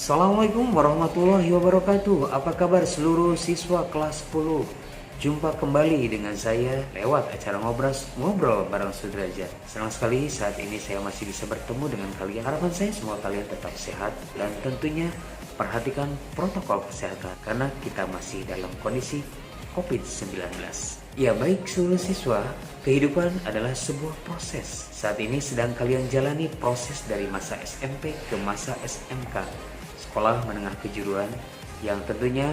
Assalamualaikum warahmatullahi wabarakatuh. Apa kabar seluruh siswa kelas 10? Jumpa kembali dengan saya lewat acara ngobrol bareng Sudrajat. Senang sekali saat ini saya masih bisa bertemu dengan kalian. Harapan saya semua kalian tetap sehat dan tentunya perhatikan protokol kesehatan karena kita masih dalam kondisi COVID-19. Ya baik seluruh siswa, kehidupan adalah sebuah proses. Saat ini sedang kalian jalani proses dari masa SMP ke masa SMK, sekolah menengah kejuruan, yang tentunya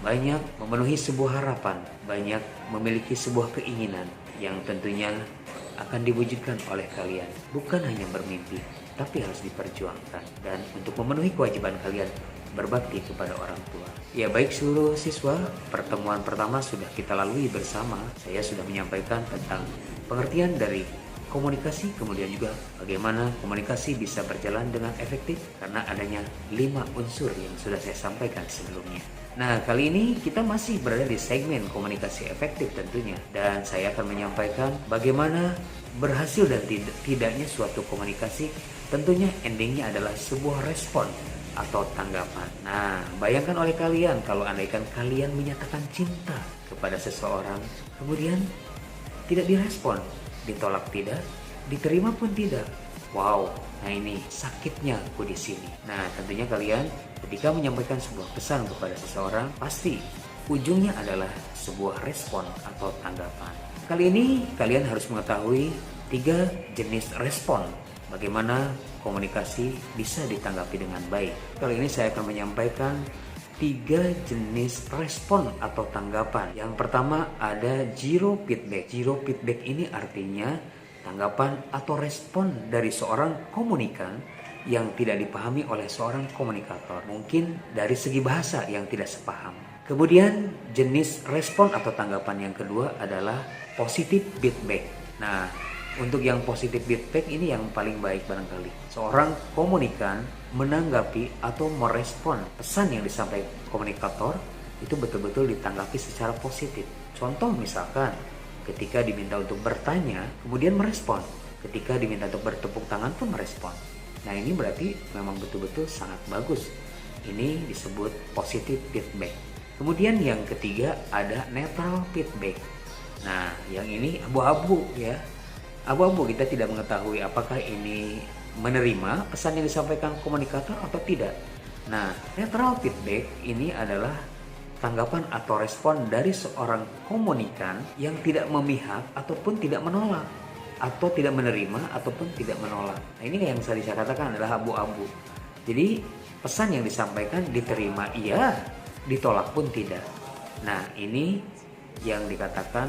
banyak memenuhi sebuah harapan, banyak memiliki sebuah keinginan yang tentunya akan diwujudkan oleh kalian. Bukan hanya bermimpi, tapi harus diperjuangkan. Dan untuk memenuhi kewajiban kalian, berbakti kepada orang tua. Ya baik seluruh siswa, pertemuan pertama sudah kita lalui bersama. Saya sudah menyampaikan tentang pengertian dari komunikasi, kemudian juga bagaimana komunikasi bisa berjalan dengan efektif karena adanya 5 unsur yang sudah saya sampaikan sebelumnya. Nah, kali ini kita masih berada di segmen komunikasi efektif tentunya, dan saya akan menyampaikan bagaimana berhasil dan tidaknya suatu komunikasi. Tentunya endingnya adalah sebuah respon atau tanggapan. Nah, bayangkan oleh kalian kalau andaikan kalian menyatakan cinta kepada seseorang, kemudian tidak direspon, ditolak tidak, diterima pun tidak. Wow, nah ini sakitnya aku di sini. Nah, tentunya kalian ketika menyampaikan sebuah pesan kepada seseorang, pasti ujungnya adalah sebuah respon atau tanggapan. Kali ini kalian harus mengetahui 3 jenis respon. Bagaimana komunikasi bisa ditanggapi dengan baik. Kali ini saya akan menyampaikan 3 jenis respon atau tanggapan. Yang pertama ada zero feedback. Zero feedback ini artinya tanggapan atau respon dari seorang komunikan yang tidak dipahami oleh seorang komunikator. Mungkin dari segi bahasa yang tidak sepaham. Kemudian jenis respon atau tanggapan yang kedua adalah positive feedback. Nah, untuk yang positive feedback ini yang paling baik barangkali. Seorang komunikan menanggapi atau merespon pesan yang disampaikan komunikator itu betul-betul ditanggapi secara positif. Contoh misalkan ketika diminta untuk bertanya, kemudian merespon. Ketika diminta untuk bertepuk tangan pun merespon. Nah, ini berarti memang betul-betul sangat bagus. Ini disebut positive feedback. Kemudian yang ketiga ada neutral feedback. Nah, yang ini abu-abu ya. Abu-abu, kita tidak mengetahui apakah ini menerima pesan yang disampaikan komunikator atau tidak. Nah, neutral feedback ini adalah tanggapan atau respon dari seorang komunikan yang tidak memihak ataupun tidak menolak, atau tidak menerima ataupun tidak menolak. Nah, ini yang saya katakan adalah abu-abu. Jadi pesan yang disampaikan diterima iya, ditolak pun tidak. Nah, ini yang dikatakan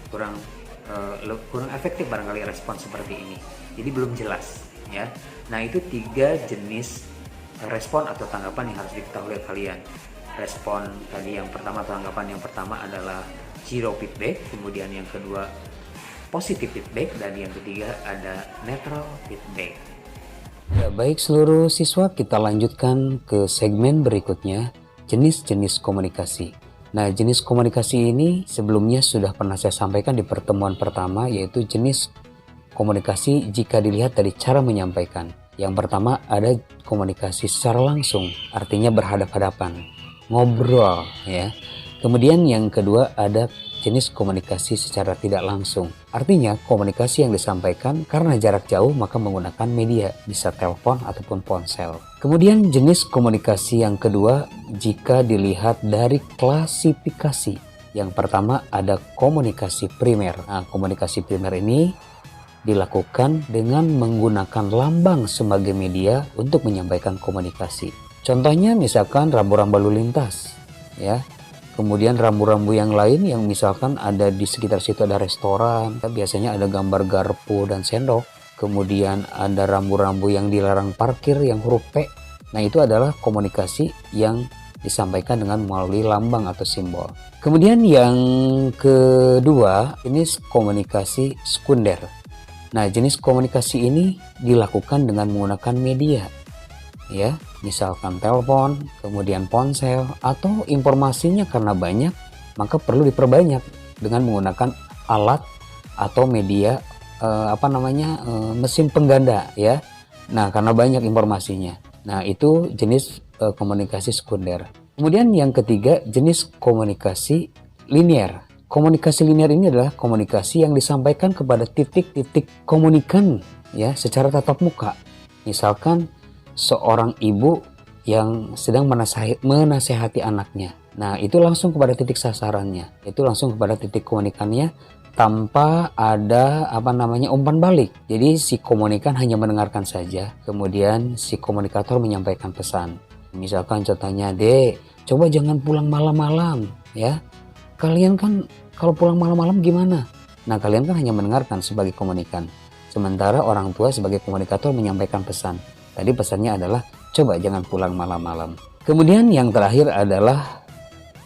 kurang efektif barangkali respon seperti ini. Jadi belum jelas ya. Nah, itu 3 jenis respon atau tanggapan yang harus diketahui oleh kalian. Respon tadi yang pertama, tanggapan yang pertama adalah zero feedback, kemudian yang kedua positive feedback, dan yang ketiga ada neutral feedback. Ya, baik seluruh siswa, kita lanjutkan ke segmen berikutnya, jenis-jenis komunikasi. Nah, jenis komunikasi ini sebelumnya sudah pernah saya sampaikan di pertemuan pertama, yaitu jenis komunikasi jika dilihat dari cara menyampaikan. Yang pertama ada komunikasi secara langsung, artinya berhadap-hadapan, ngobrol ya. Kemudian yang kedua ada jenis komunikasi secara tidak langsung. Artinya komunikasi yang disampaikan karena jarak jauh maka menggunakan media, bisa telepon ataupun ponsel. Kemudian jenis komunikasi yang kedua jika dilihat dari klasifikasi. Yang pertama ada komunikasi primer. Nah, komunikasi primer ini dilakukan dengan menggunakan lambang sebagai media untuk menyampaikan komunikasi. Contohnya misalkan rambu-rambu lalu lintas ya. Kemudian rambu-rambu yang lain yang misalkan ada di sekitar situ ada restoran, biasanya ada gambar garpu dan sendok. Kemudian ada rambu-rambu yang dilarang parkir yang huruf P. Nah, itu adalah komunikasi yang disampaikan dengan melalui lambang atau simbol. Kemudian yang kedua, jenis komunikasi sekunder. Nah, jenis komunikasi ini dilakukan dengan menggunakan media. Ya, misalkan telepon, kemudian ponsel, atau informasinya karena banyak, maka perlu diperbanyak dengan menggunakan alat atau media mesin pengganda ya. Nah, karena banyak informasinya. Nah, itu jenis komunikasi sekunder. Kemudian yang ketiga, jenis komunikasi linier. Komunikasi linier ini adalah komunikasi yang disampaikan kepada titik-titik komunikan ya secara tatap muka. Misalkan seorang ibu yang sedang menasehati anaknya. Nah, itu langsung kepada titik sasarannya. Itu langsung kepada titik komunikannya tanpa ada umpan balik. Jadi si komunikan hanya mendengarkan saja, kemudian si komunikator menyampaikan pesan. Misalkan contohnya, "Dek, coba jangan pulang malam-malam ya. Kalian kan kalau pulang malam-malam gimana?" Nah, kalian kan hanya mendengarkan sebagai komunikan. Sementara orang tua sebagai komunikator menyampaikan pesan. Tadi pesannya adalah coba jangan pulang malam-malam. Kemudian yang terakhir adalah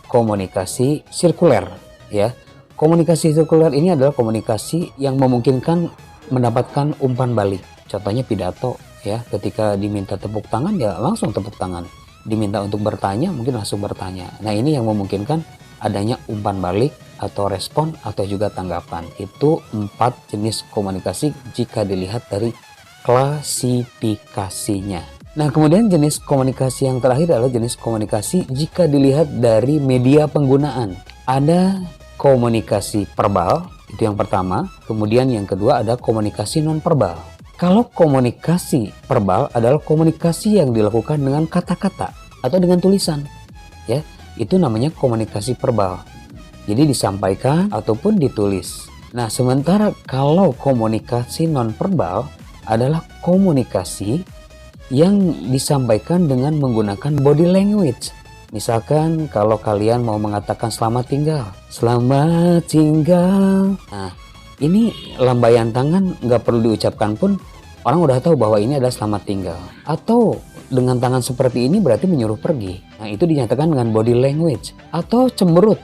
komunikasi sirkuler ya. Komunikasi sirkuler ini adalah komunikasi yang memungkinkan mendapatkan umpan balik. Contohnya pidato ya, ketika diminta tepuk tangan ya langsung tepuk tangan. Diminta untuk bertanya mungkin langsung bertanya. Nah, ini yang memungkinkan adanya umpan balik atau respon atau juga tanggapan. Itu 4 jenis komunikasi jika dilihat dari klasifikasinya. Nah, kemudian jenis komunikasi yang terakhir adalah jenis komunikasi jika dilihat dari media penggunaan. Ada komunikasi verbal, itu yang pertama. Kemudian yang kedua ada komunikasi non-verbal. Kalau komunikasi verbal adalah komunikasi yang dilakukan dengan kata-kata atau dengan tulisan. Ya, itu namanya komunikasi verbal. Jadi disampaikan ataupun ditulis. Nah, sementara kalau komunikasi non-verbal adalah komunikasi yang disampaikan dengan menggunakan body language. Misalkan kalau kalian mau mengatakan selamat tinggal. Selamat tinggal. Nah, ini lambaian tangan nggak perlu diucapkan pun orang udah tahu bahwa ini adalah selamat tinggal. Atau dengan tangan seperti ini berarti menyuruh pergi. Nah, itu dinyatakan dengan body language. Atau cemberut.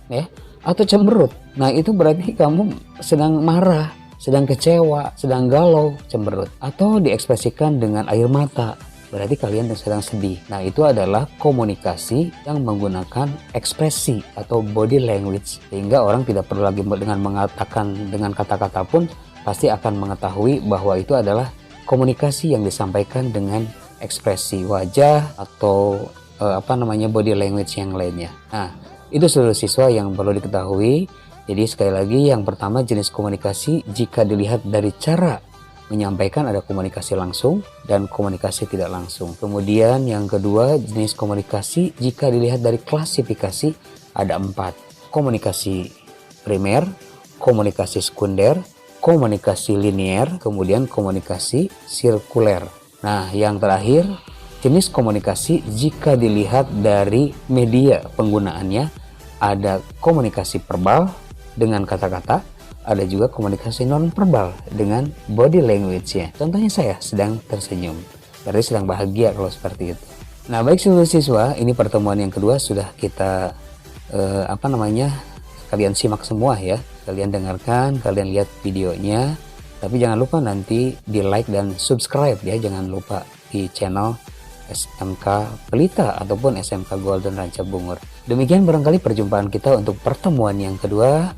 Ya, atau cemberut. Nah, itu berarti kamu sedang marah, sedang kecewa, sedang galau, cemberut. Atau diekspresikan dengan air mata, berarti kalian sedang sedih. Nah, itu adalah komunikasi yang menggunakan ekspresi atau body language, sehingga orang tidak perlu lagi dengan mengatakan dengan kata-kata pun pasti akan mengetahui bahwa itu adalah komunikasi yang disampaikan dengan ekspresi wajah atau body language yang lainnya. Nah, itu seluruh siswa yang perlu diketahui. Jadi sekali lagi, yang pertama jenis komunikasi jika dilihat dari cara menyampaikan ada komunikasi langsung dan komunikasi tidak langsung. Kemudian yang kedua jenis komunikasi jika dilihat dari klasifikasi ada 4. Komunikasi primer, komunikasi sekunder, komunikasi linier, kemudian komunikasi sirkuler. Nah, yang terakhir jenis komunikasi jika dilihat dari media penggunaannya ada komunikasi verbal dengan kata-kata, ada juga komunikasi non-verbal dengan body language-nya. Contohnya saya sedang tersenyum, berarti sedang bahagia kalau seperti itu. Nah, baik seluruh siswa, ini pertemuan yang kedua sudah kita kalian simak semua ya. Kalian dengarkan, kalian lihat videonya. Tapi jangan lupa nanti di like dan subscribe ya, jangan lupa di channel SMK Pelita ataupun SMK Golden Ranca Bungur. Demikian barangkali perjumpaan kita untuk pertemuan yang kedua.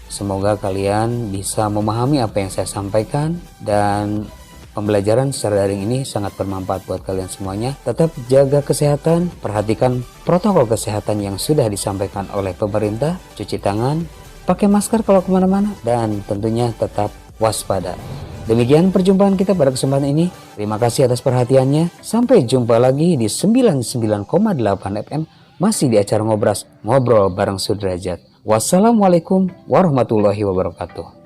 Semoga kalian bisa memahami apa yang saya sampaikan dan pembelajaran secara daring ini sangat bermanfaat buat kalian semuanya. Tetap jaga kesehatan, perhatikan protokol kesehatan yang sudah disampaikan oleh pemerintah, cuci tangan, pakai masker kalau kemana-mana, dan tentunya tetap waspada. Demikian perjumpaan kita pada kesempatan ini. Terima kasih atas perhatiannya. Sampai jumpa lagi di 99,8 FM. Masih di acara Ngobrol bareng Sudrajat. Wassalamualaikum warahmatullahi wabarakatuh.